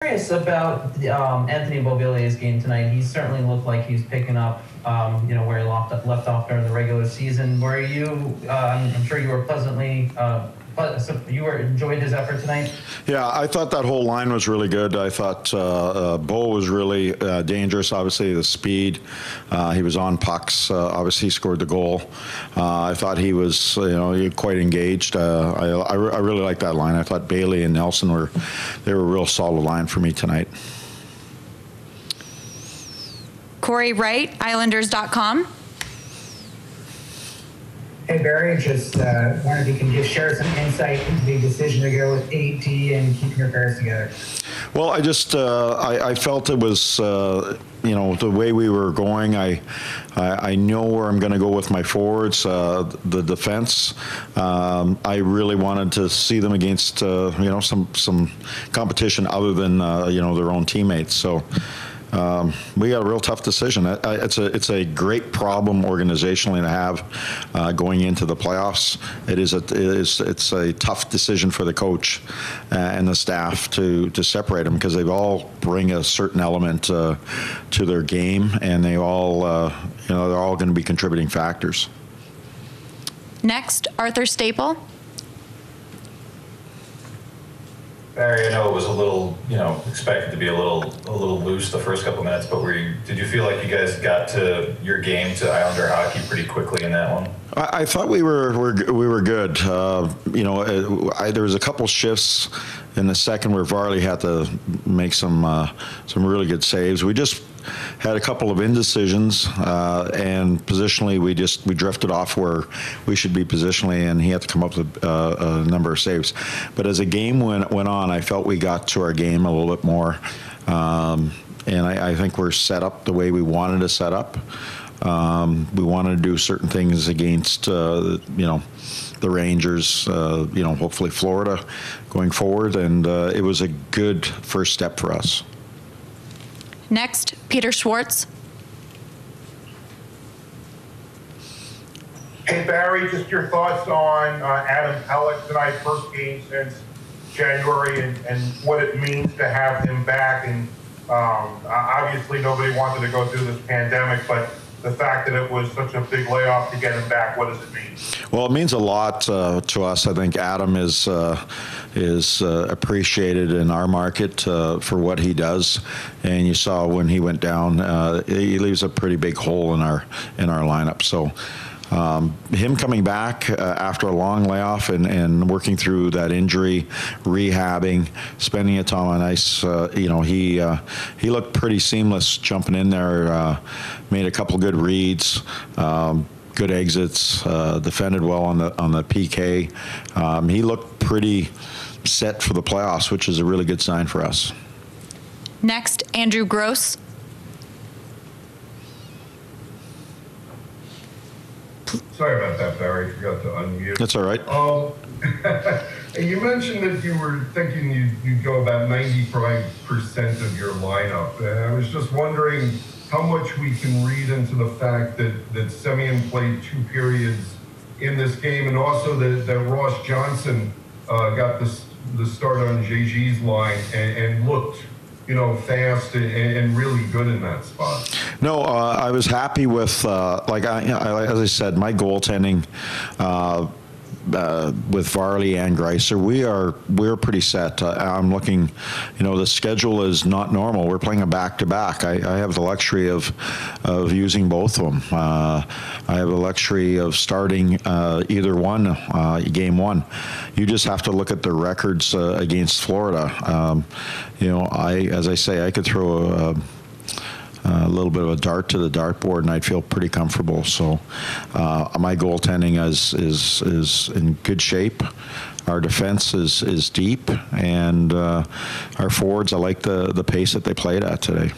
Curious about Anthony Beauvillier's game tonight. He certainly looked like he's picking up, where he left off during the regular season. Were you? I'm sure you were pleasantly. Enjoyed his effort tonight? Yeah, I thought that whole line was really good. I thought Bo was really dangerous. Obviously, the speed. He was on pucks. Obviously, he scored the goal. I thought he was, quite engaged. I really liked that line. I thought Bailey and Nelson were a real solid line for me tonight. Corey Wright, Islanders.com. Hey, Barry, just wondered if you can just share some insight into the decision to go with AT and keeping your pairs together. Well, I just I felt it was the way we were going. I know where I'm going to go with my forwards, the defense. I really wanted to see them against some competition other than their own teammates. So. We got a real tough decision. It's a great problem organizationally to have going into the playoffs. It's a tough decision for the coach and the staff to separate them because they all bring a certain element to their game, and they all they're all going to be contributing factors. Next, Arthur Staple. Barry, I know it was a little, expected to be a little loose the first couple minutes, but did you feel like you guys got to your game to Islander hockey pretty quickly in that one? I thought we were good. There was a couple shifts in the second where Varley had to make some really good saves. We just had a couple of indecisions, and positionally we drifted off where we should be positionally, and he had to come up with a number of saves. But as the game went on, I felt we got to our game a little bit more, and I think we're set up the way we wanted to set up. We wanted to do certain things against the Rangers, hopefully Florida going forward, and it was a good first step for us. Next, Peter Schwartz. Hey, Barry, just your thoughts on Adam Pelech tonight, first game since January, and what it means to have him back. And obviously nobody wanted to go through this pandemic, but the fact that it was such a big layoff to get him back, what does it mean? Well, it means a lot to us. I think Adam is appreciated in our market for what he does, and you saw when he went down, he leaves a pretty big hole in our lineup. So him coming back after a long layoff and working through that injury, rehabbing, spending a time on ice, he looked pretty seamless jumping in there. Made a couple good reads. Good exits, defended well on the PK. He looked pretty set for the playoffs, which is a really good sign for us. Next, Andrew Gross. Sorry about that, Barry. Forgot to unmute. That's all right. You mentioned that you were thinking you'd go about 95% of your lineup. I was just wondering how much we can read into the fact that Semyon played 2 periods in this game, and also that Ross Johnson got the start on JG's line and looked, fast and really good in that spot. No, I was happy with, as I said, my goaltending with Varley and Greiss, we're pretty set. I'm looking, the schedule is not normal. We're playing a back-to-back. I have the luxury of using both of them. I have the luxury of starting either one, game one. You just have to look at the records against Florida. As I say, I could throw a little bit of a dart to the dartboard, and I'd feel pretty comfortable. So my goaltending is in good shape. Our defense is deep, and our forwards, I like the pace that they played at today.